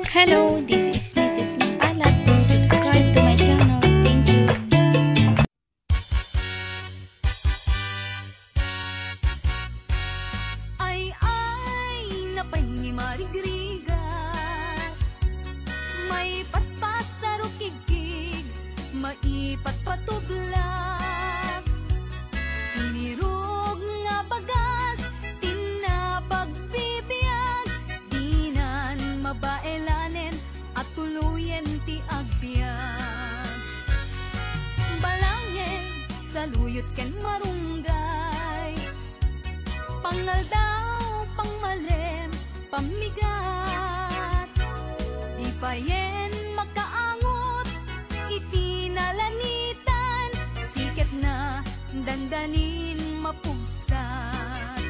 Hello, this is Mrs. Mapalat. Please subscribe to my channel. Thank you. Ay, napay ni marigrigat. May paspas sa rukigig, maipat patublag. Inirog nga bagas, tinapagpipiyag. Dinan mabaelanen at tuluyen ti agbyag. Balangin, saluyot ken marunggay. Pangal daw, pangmalem, pamigat. Di payen makaangot, itinalanitan. Siket na, dandanin mapugsat.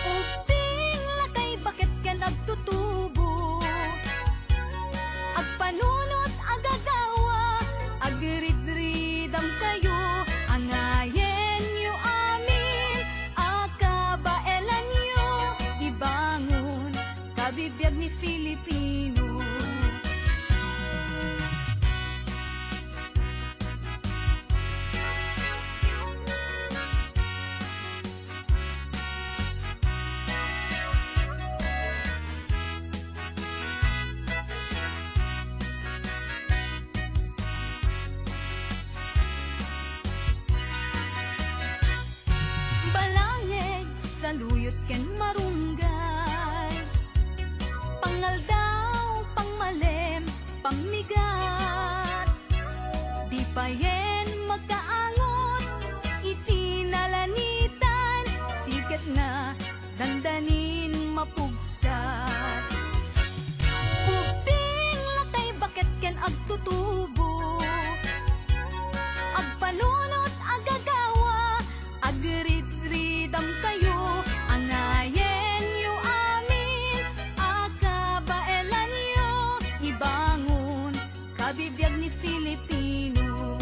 Uping lakay bakit ka nagtutubo. Agpanunot agagawa, agridridam kayo. Angayen yu amin, akabaelan yu. Ibangon, kabibiyag ni Filipino. Balangeg, saluyot ken marunggay. Pangal daw, pangmalem, pamigat. Di payen magkaangot, itinalanitan. Sikat na, dandanin mapugsat. Uping latay bakit ken agtutubo. Agpanunot agagawa, agrid-ridam kayo. Angayen yu amin, akabaelan yu. Ibangon, kabibiyag ni Filipino.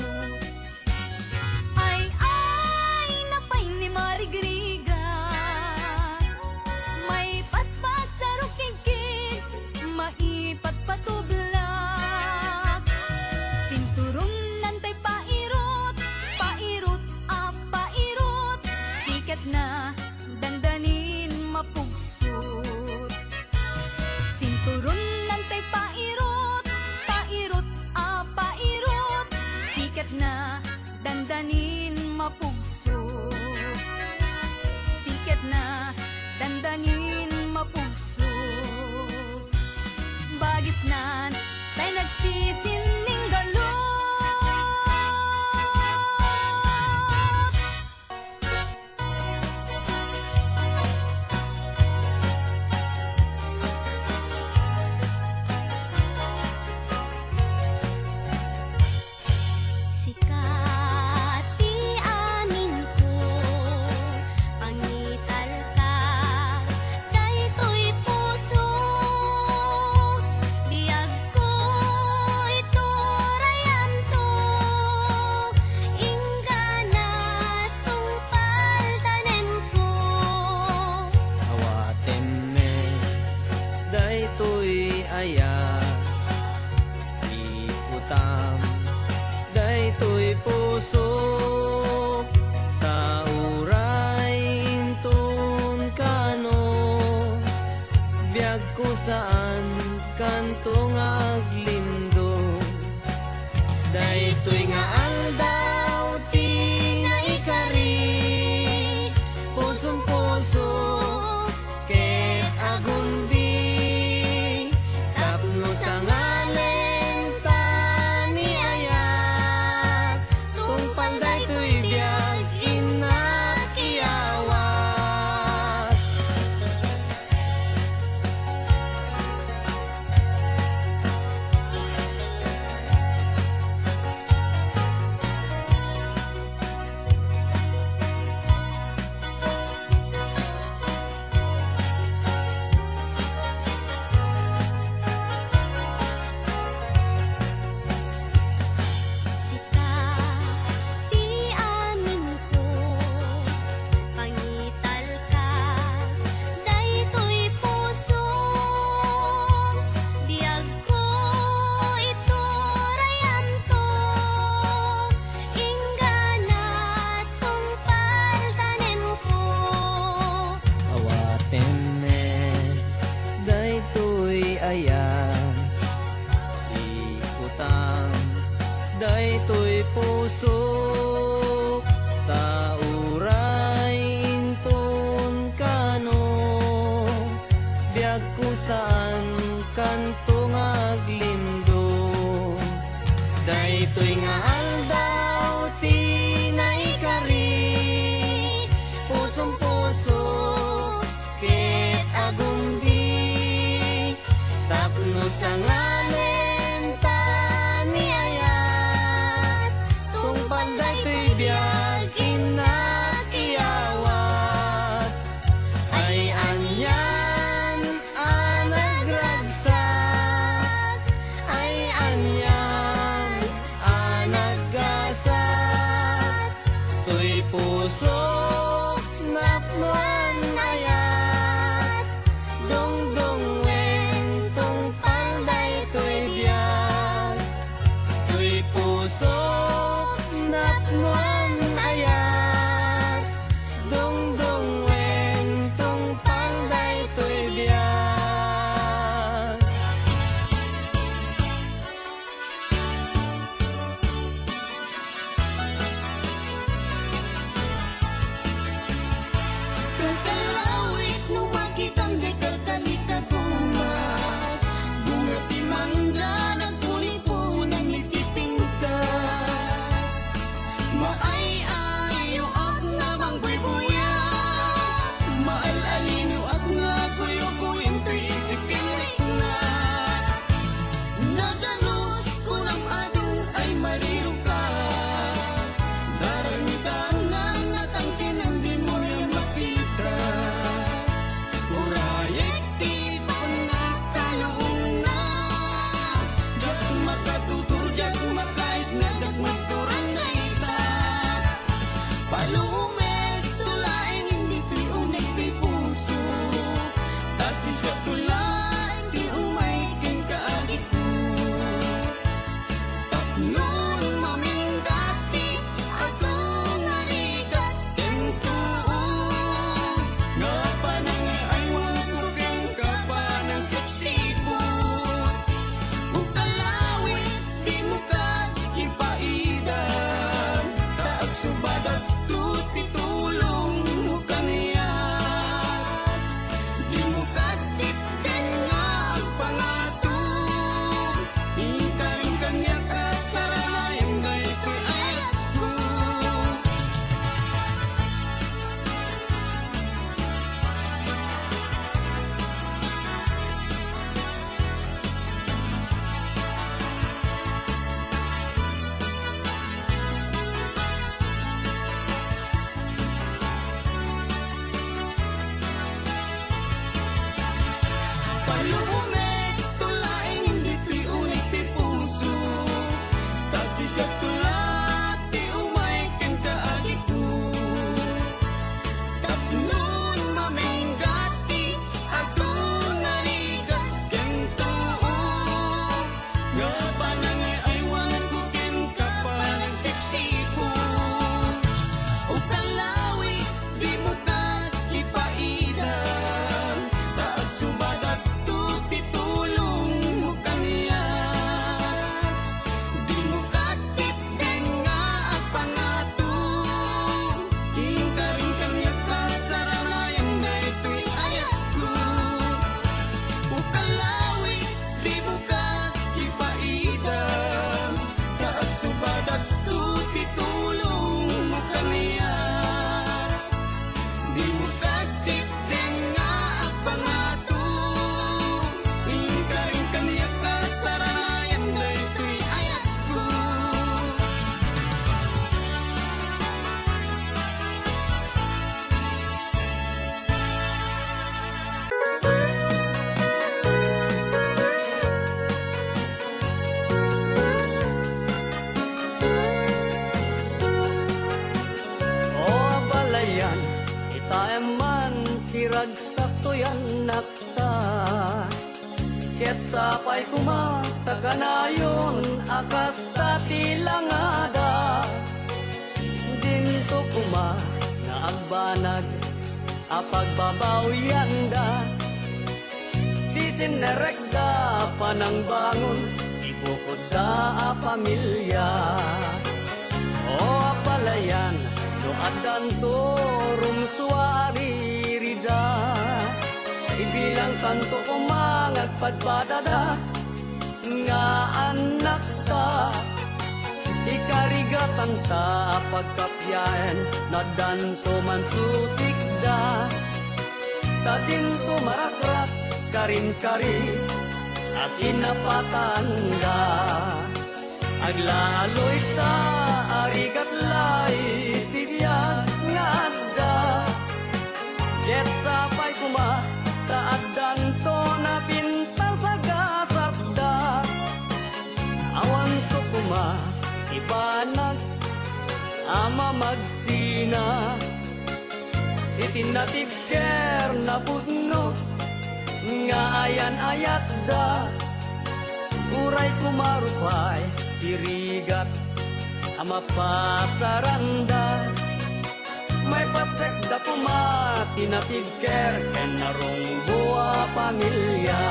Ay, napay ni marigriga. May paspas sa rukigig, maipat patublak. Sinturong nantay pairot, pairot, pairot. Sikat na, dandanin mapugsot. Sinturong nantay pairot, pairot, pairot. Sikat na, dandanin mapugsot. Sikat na, dandanin mapugsot. Bagis nan, tay nagsisining galot. Sikati amin ko, pangitaltar, daytoy puso. Diag ko iturayan to, ingana tungpal tanen ko. Awaten me, daytoy aya. Iputam, daytoy puso. Taurain tun kano, biag ko saan kantong aglindo. Daytoy nga aldaw ti naikari, pusong puso ket agundi. Tapno sa ngalen tani aya, tungpal daytoy biag inak iyawas. ayan. Ikutang daytoy puso, tauray inton kano, biag kusan kantong aglindo. Daytoy nga aldaw tinaikari, pusong puso ket agundi, tapno sa ngalan tani ayat, tungpal daytoy biag inat iyawat, ay anyan anagragsak, ay anyan anaggasat, tuy puso napnuan ayat, dongdong wen tungpal daytoy biag, tuy puso napnuan ayat, dongdong wen tungpal daytoy biag. Kung kalawit nung makitang di kalkalita kumat, bunga timangga nagpuning-punang itipintas, maay-ayo ak namang buy-buyan, maalalinuak nga kuyo-kuyin to'y isipin riknat, naganos ko ng adong ay mariro ka, daramitan nga natangkin ang di mo yan makita, urayek ti panakaloong na, jak makatutur, jak makait na dak magturang na ita, palumet tulaing hindi to'y unek to'y puso, tasi siya tulaing ti umay ken kaagit ko. Tapnon mamindati ako ngarigat ken tuong, nga panangay aywan ko ken kapanang sipsipot, ug kalawit di mo kat ipaidan, taag subadat tuti tulong mo kaniyan, di mo katip ken nga agpangatong, ikaring kanya kasaranayan daytoy ayat ko. Palumet tulaing hindi to'y unek ti puso, tasi siya tulat ti umay ken kaagit ko. Tapnon mamenggati ako ngarigat ken tuong, nga panangay aywan ko ken kapanang sipsipon, ug kalawit di mo kat ipaidan, taag subadat tuti tulong mo kaniyan, di mo katip ken nga agpangatong, ikaring kanya kasaranayan daytoy ayat ko. Ug kalawit di mo kat ipaidan, taag subadat tuti tulong mo kaniyan, di mo katip ken nga agpangatong, ikaring kanya kasaranayan daytoy ayat ko. O abalayan, itaeman tiragsak to'y nakta, ket sapay kumataganayon akas tati langada, dinto kuma na agbanag apagbabaw yanda, di sinerekda panangbangon, ibukod da pamilya. O apalayan, no adan to rumsuari rida, ibilang kanto umangat padpadada, nga anak ta, ikarigatan ta pagkapyayan, na danto man susikda, tadin to marakrak, karin-kari, at inapatanda. Aglaloy sa arigat lay, tibiyag nga da, ket sapay kuma, taadan to na pinta sa gasapda. Awan to kuma, ibanag, ama magsina, itinatibker na pudno, nga ayan-ayat da. Uray kumarupay, tirigat, ama pasaranda. May pastek da pumati na tigker, ken narong buwa pamilya.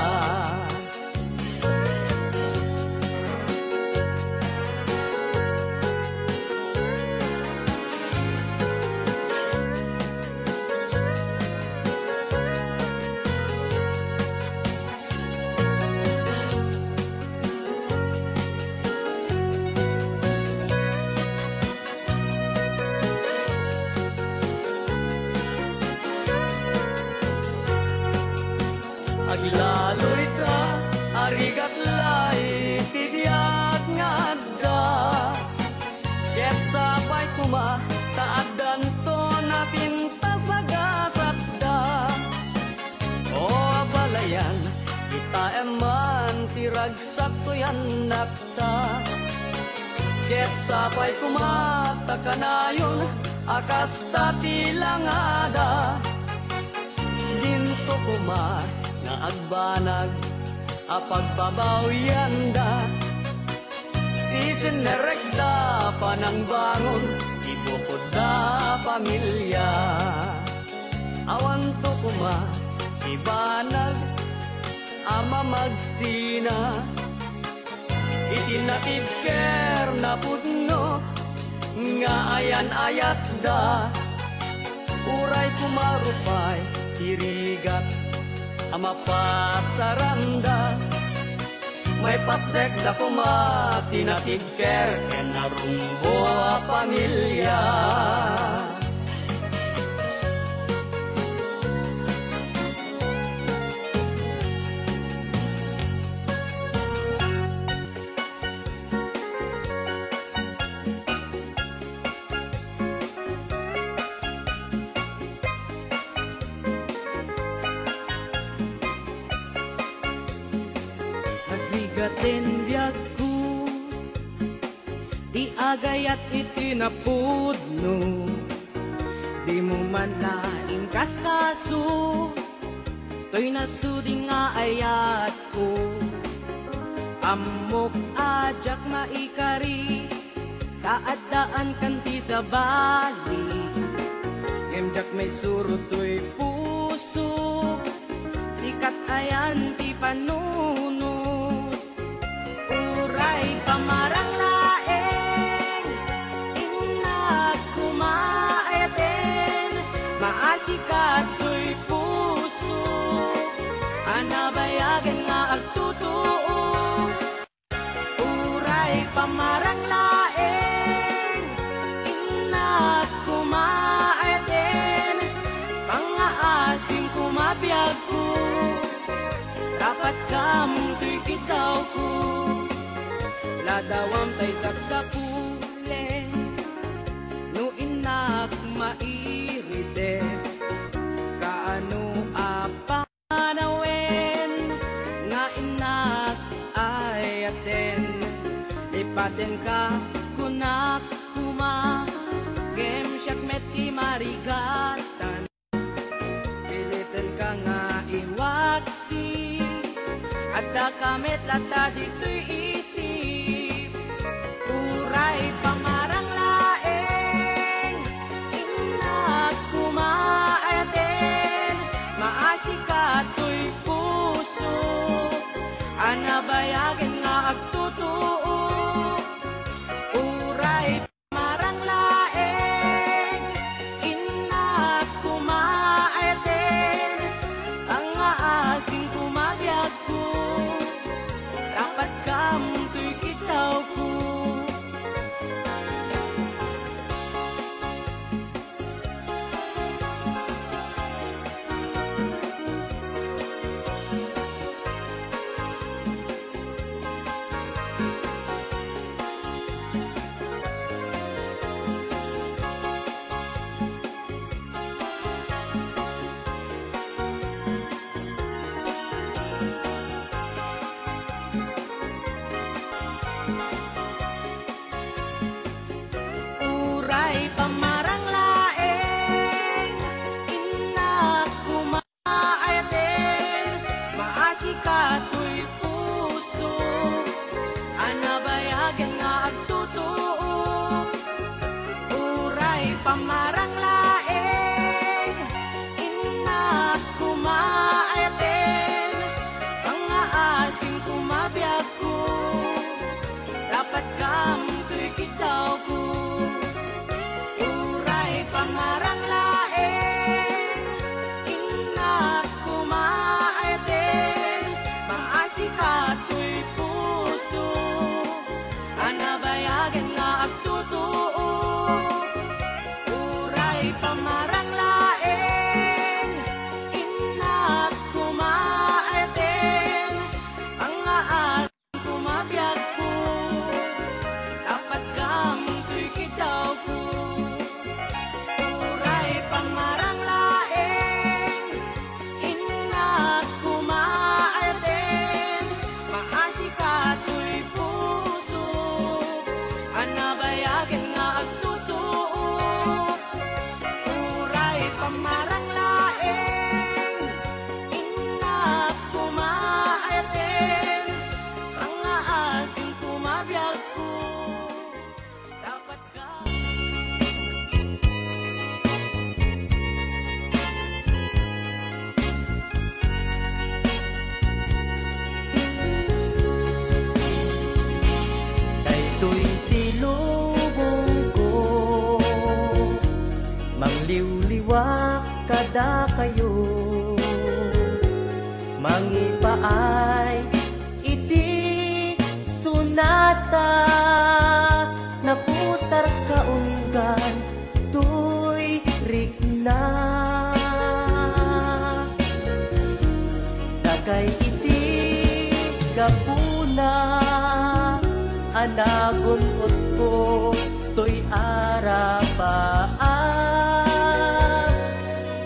Aglaloy ka, arigat lay, tibiyag nga da, ket sapay kuma, taadan to na pinta sa gasapda. O abalayan, kita eman tiragsak to yan nakta, ket sapay kuma, takanayon, akas tatilang ada. Dinto kuma, nga agbanag, apagbabawian da, isinerekda panangbangon, ibukod da pamilya. Awan to kuma, ibanag, ama magsina, itinatibker na pudno, nga ayan-ayat da. Uray kumarupay, tirigat, ama pasaranda. May pastek da kumati na tigker, ken narumbo a pamilya. Nagbigatin biyag ko, di agayat itinapudno, di mo man laing kaskaso, to'y nasuding nga ayat ko. Amok ajak maikari, kaadaan kanti sa bali, emjak may suro to'y puso, sikat ayan ti panuno. Uray pamarang laeng, inag kumaeten, maasikat to'y puso, anabayagan nga agtutuo. Uray pamarang laeng, inag kumaeten, pangaasim kumabiyag ko, dapat kamong to'y kitaw ko. Ladawam tay saksakule, no inak mairite, kaano apanawen, nga inak ayaten, ipaten ka kunak kuma, game siyak meti marigatan, pilitin ka nga iwaksi, ada kamet lata dito'y isip. Uray pamarang laeng, inag kumaayaten, maasikat to'y puso, anabayagan nga agtutuo. Uray marang laeng inak kumaayaten, ang aasing kumabiyag ko, dapat kamunto'y kitaw ko. Uray pamarang laeng inak kumaayaten, maasi ka to'y puso, anabayagan nga agtutuo. Uray pamarang laeng inak kumaayaten, pangaasing kumabiyag ko, dapat kamunto'y kitaw ko. Pamarang laeng inak kumaayaten, maasi ka to'y puso, anabayagan nga agtutuo. Uray pamarang laeng inak kumaayaten, ang aasing kumabiyag ko, dapat kamunto'y kitaw ko. Pamarang laeng inak kumaayaten, maasi ka to'y puso, anabayagan nga agtutuo. Uray pamarang laeng inak kumaayaten, pangaasing kumabiyag ko, dapat ka. Mangliwliwa kada kayo, mangipaay iti sunata, naputar kaunggan tuy rikna, dagay iti gapuna, anagon ko tuy arapaan.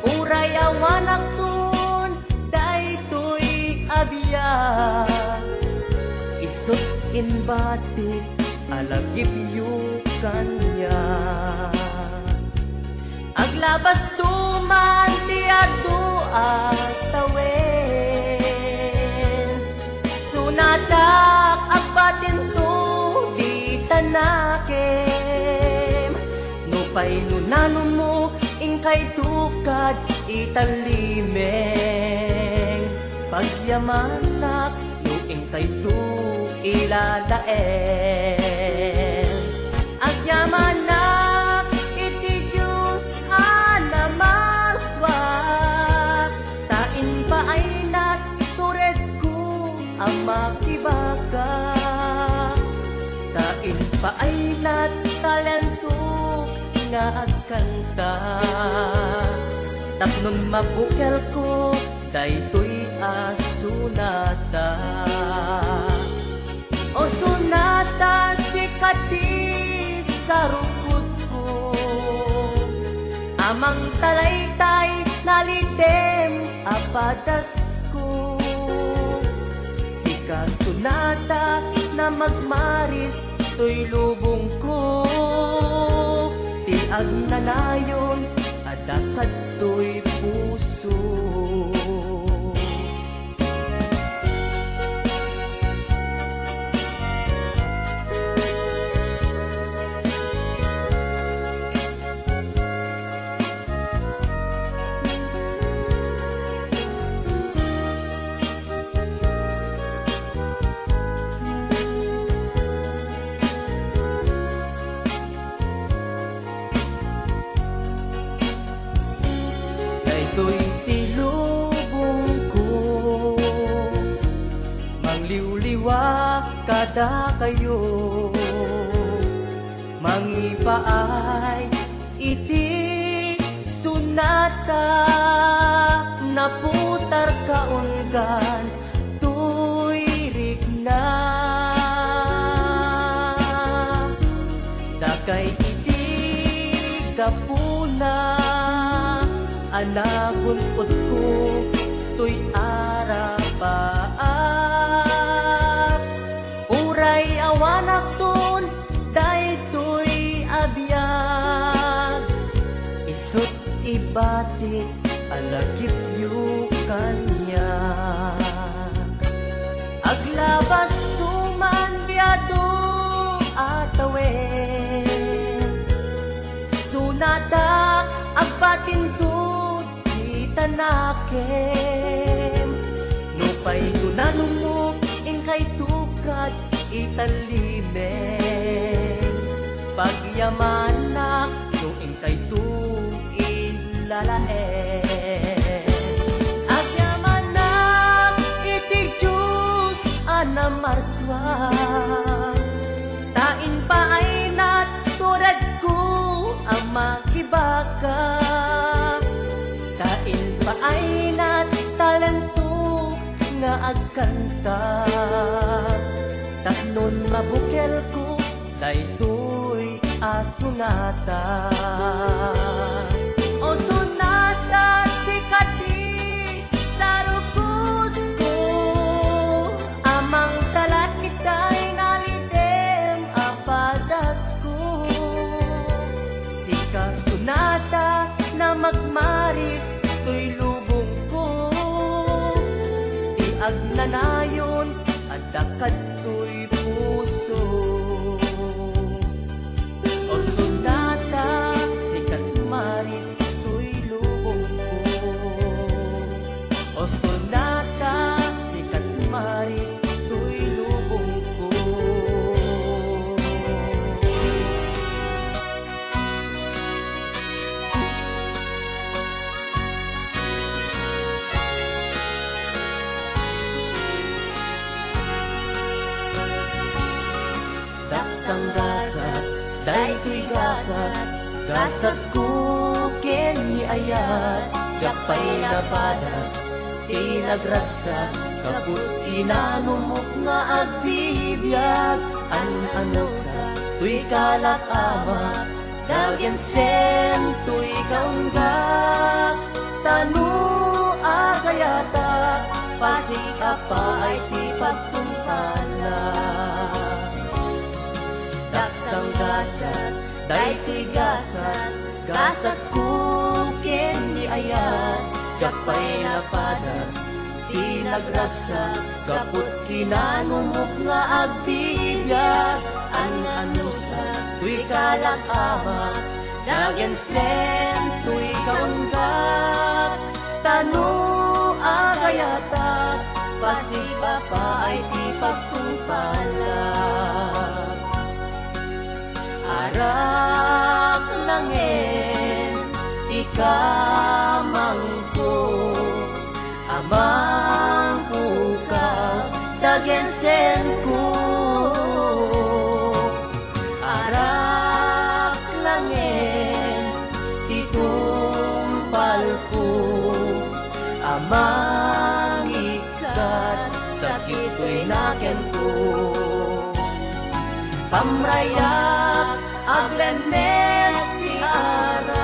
Uray awanak tun daytoy abiyag, isot in batik alagip yu kanya. Aglabas tuman ti adu at tawen, sunatak agbatin tu di tanakem. Nupay nunanon mo ingkay tukad italimeng, pagyamanak no ingkay tu ilalaen. Agyamanak iti Diyos anamaswat, tain pa ay natured ko ang makibaga, tain pa ay natalentuk nga agkanta. Tapnon mabukel ko daytoy asunata. O sunata sikati sa rukod ko, amang talaytay nalitem apadas ko. Sika sunata na magmaris to'y lubong ko, ti agnanayon adakad to'y puso. liwa kada kayo mangipaay iti sunata naputar kaunggan tuirik na dakay iti kapuna anagunpot ko tuy arapaap uray awanak ton daytoy abiyag isut ibatit alakip yu kanya aglabas tuman biado atawen sunata agpatintud itanakem nupay tunanong mo ingkay tukad italimen pagyamanak no ingkay tu ilalaen agyamanak iti Diyos anamarswan tain pa ay naturad ko ang makibaka tain pa ay natalanto nga agkanta tapnon mabukel ko daytoy asunata o sunata sikati sarukod ko amang talat itay nalidem apadas ko sika sunata na magmaris to'y lubong ko tiag nanayon at dakad to'y puso o sunata sikat maris to'y lubong ko o sunata sikat maris to'y lubong ko daksang gasat daytoy gasat gasat ko kenyi ayat jakpay na padas tinagragsak kaput kinanumok nga agbibiyag ano sa tuy kalak ama dagen sen tuy kaunggak tanu agayata pasikapa ay ti pagtumpala daksang gasat daytoy gasat gasat ko kenyi ayat jakpay na padas tinagragsak kaput kinanumok nga agbibiyag ano sa tuy kalak ama dagen sen tuy kaunggak tanu agayata pasikapa ay ti pagtumpala arak langin ikamangko amang puka dagen sen ko arak langin itumpal ko amang ikat sakit ko'y naken ko pamrayak aglemes ti arak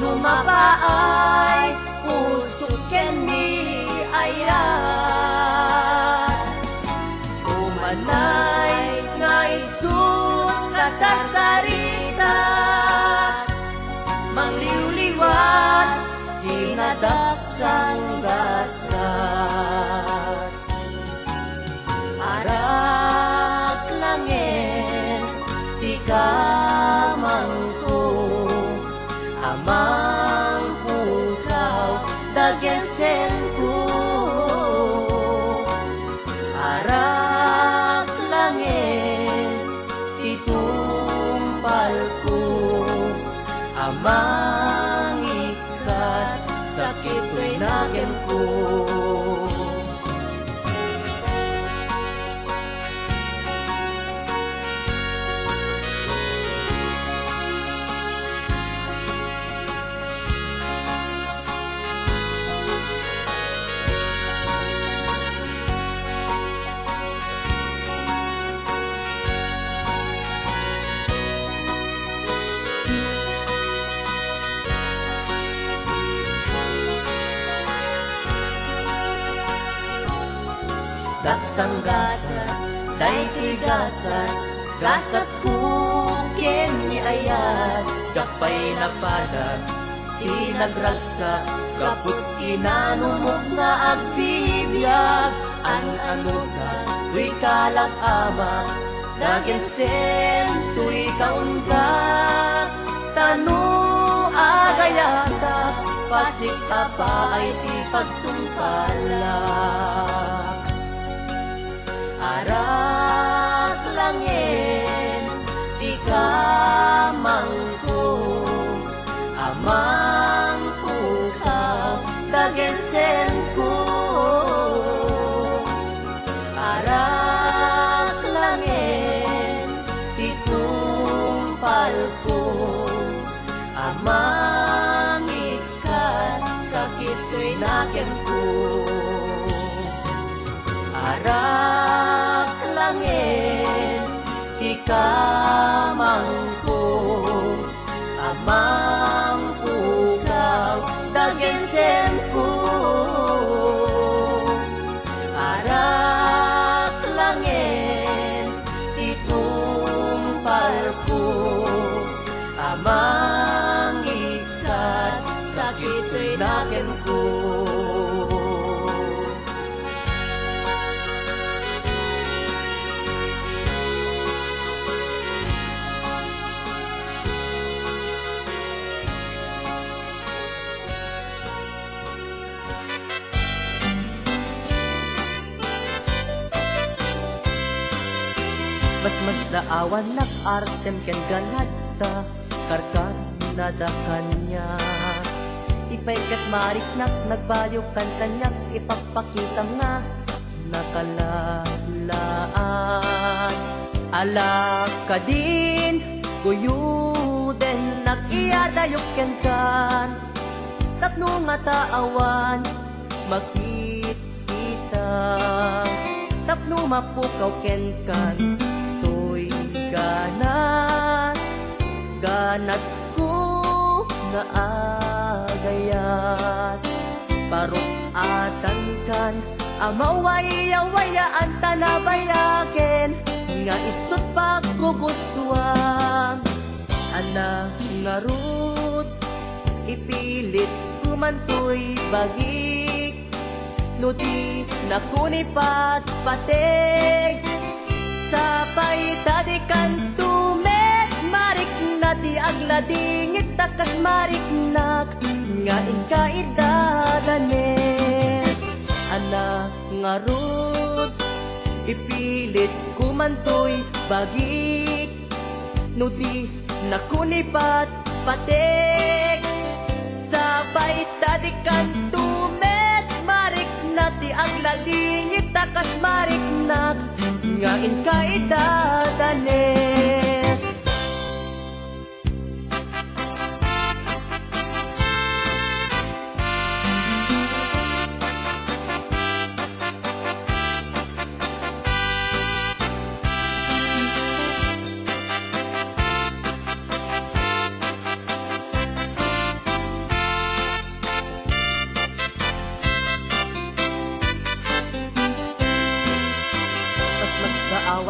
lumapaay puso kenni ayat umanay nga isut na sasarita mangliwliwat kinadaksang gasat arak langin taksang gasat, day tigasan, gasat kukin ni ayat, jakpay napadas, tinagragsak, kaput kinanumog nga agbibiyag, an anusa, tuy kalak ama, dagen sen, tuy kaunga, tanu agayata, pasik apa ay ti pagtungkala. Arak langin, di kamangko, amang pukaw, dagesen ko. Arak langin, titumpal ko, amang ikat, sakit ko'y naken ko. Arak langin, di kamangko, amang pukaw, dagesen ko. Arak langin, itumpal ko, amang ikat, sakit ko'y naken ko. Mas daawan nak artem ken galata, karkar nada kanya. Ipaikat marik nak nagbaliw kan kanyak, ipapakita nga nakalalaan. Ala ka din, kuyuden nak iyadayok ken kan, tapno nga taawan makikita, tapno mapukaw ken kan. Ganas, ganas ko nga agayat, parukatan kan, amawaya-wayaan tanabayaken, nga isot pagkugustuhan. Anak nga rut, ipilit kumantoy bagik, nuti nakunipat patig, sapay tadi kantumet, marik na di agladingit takas marik nak, nga inkaidadanes. Anak nga rut, ipilit kumantoy bagik, nudi nakunipat patik, sapay tadi kantumet, marik na di agladingit takas marik nak, nga inkaidadanes.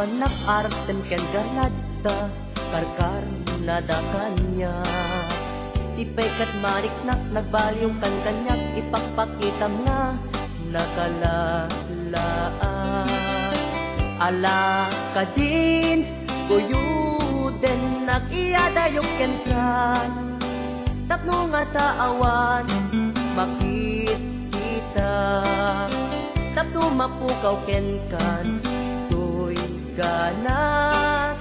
Anak artem ken galata, karkar nada kanya. Ipaikat marik nak nagbaliw kan kanyak, ipagpakitam nga nakalalaan. Ala ka din, kuyuden nak iyadayok ken kan, tapno nga taawan makikita, tapno mapukaw ken kan. Ganas,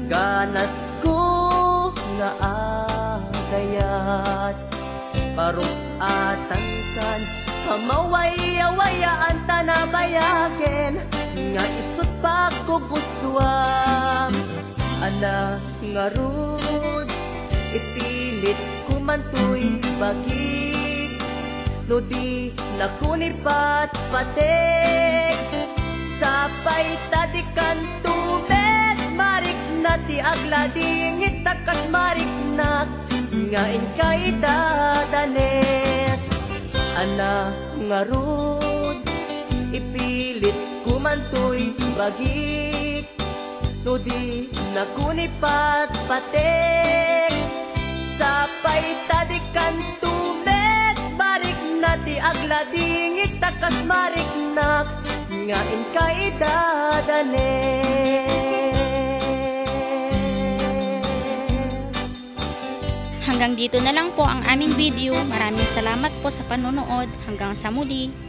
ganas ko nga agayat, parukatan kan, amawaya-wayaan tanabayaken, nga isot pagkugustuhan. Anak nga rud, ipilit kumantoy bagik, nudi nakunipat patik, sapay tadi kantumet, marik na ti agladingit takas marik nak, nga inkaidadanes. Anak nga rud, ipilit ko man to'y bagik, no di nakunipat patek. Sapay tadikan tumet, barik na ti agladingit takas mariknak, ngain ka Hanggang dito na lang po ang aming video. Maraming salamat po sa panonood. Hanggang sa muli.